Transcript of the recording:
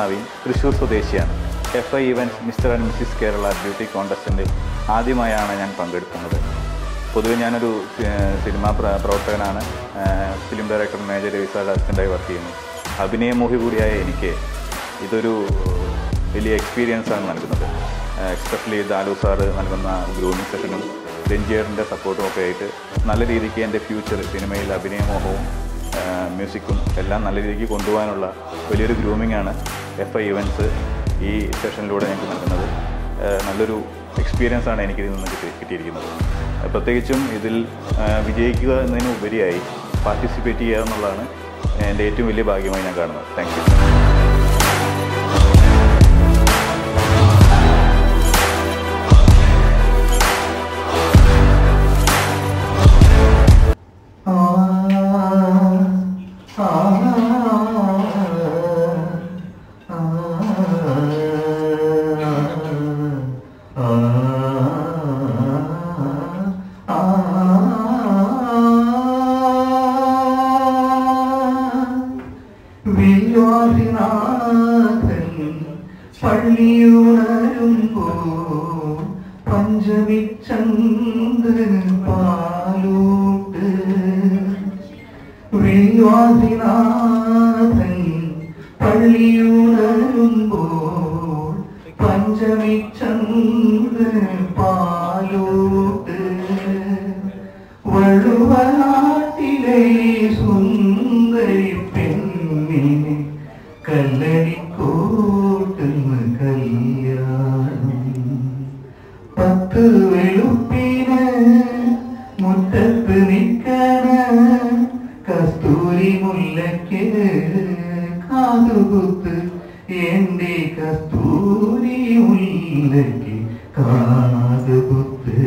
നവീൻ, തൃശ്ശൂർ സ്വദേശിയാണ്. FI events Mr and Mrs Kerala beauty കോൺടെസ്റ്റിൻ്റെ ആദ്യമായാണ് ഞാൻ പങ്കെടുക്കുന്നത്. പൊതുവെ ഞാനൊരു സിനിമാ പ്രവർത്തകനാണ്. ഫിലിം ഡയറക്ടർ മേജർ രവിസാറിൻ്റെ അസിസ്റ്റൻ്റായി വർക്ക് ചെയ്യുന്നു. അഭിനയമോഹി കൂടിയായ എനിക്ക് ഇതൊരു വലിയ എക്സ്പീരിയൻസാണ് നൽകുന്നത്. എസ്പെഷ്യലി ദാലു സാറ് നൽകുന്ന ഗ്രൂമിംഗ് സെഷനും രഞ്ജിയേട്ടൻ്റെ സപ്പോർട്ടും ഒക്കെ ആയിട്ട് നല്ല രീതിക്ക് എൻ്റെ ഫ്യൂച്ചർ സിനിമയിൽ അഭിനയമോഹവും മ്യൂസിക്കും എല്ലാം നല്ല രീതിക്ക് കൊണ്ടുപോകാനുള്ള വലിയൊരു ഗ്രൂമിംഗാണ് FI ഇവൻറ്റ്സ് ഈ സെഷനിലൂടെ ഞങ്ങൾക്ക് നൽകുന്നത്. നല്ലൊരു എക്സ്പീരിയൻസാണ് എനിക്കിതിൽ നിന്ന് കിട്ടിയിരിക്കുന്നത്. പ്രത്യേകിച്ചും ഇതിൽ വിജയിക്കുക എന്നതിന് ഉപരിയായി പാർട്ടിസിപ്പേറ്റ് ചെയ്യുക എന്നുള്ളതാണ് എൻ്റെ ഏറ്റവും വലിയ ഭാഗ്യമായി ഞാൻ കാണുന്നത്. Thank you. പള്ളിയുണരുമ്പോ പഞ്ചമി ചന്ദ്രൻ പാലൂട്ട് വിശ്വാസിനാഥൻ പള്ളിയുണരുമ്പോ പഞ്ചമി ചന്ദ്രൻ പാലൂട്ട് വഴുവനാട്ടിലെ സുന്ദരി പെണ്ണിനെ കല്ലടിക്കോട്ടുന്ന കല്യാണം 10 വെളുപ്പിന് മുറ്റത്ത് നിൽക്കണ കസ്തൂരി മുല്ലയ്ക്ക് കാതുകുത്ത് എൻ്റെ കസ്തൂരി മുല്ലയ്ക്ക് കാതുകുത്ത്.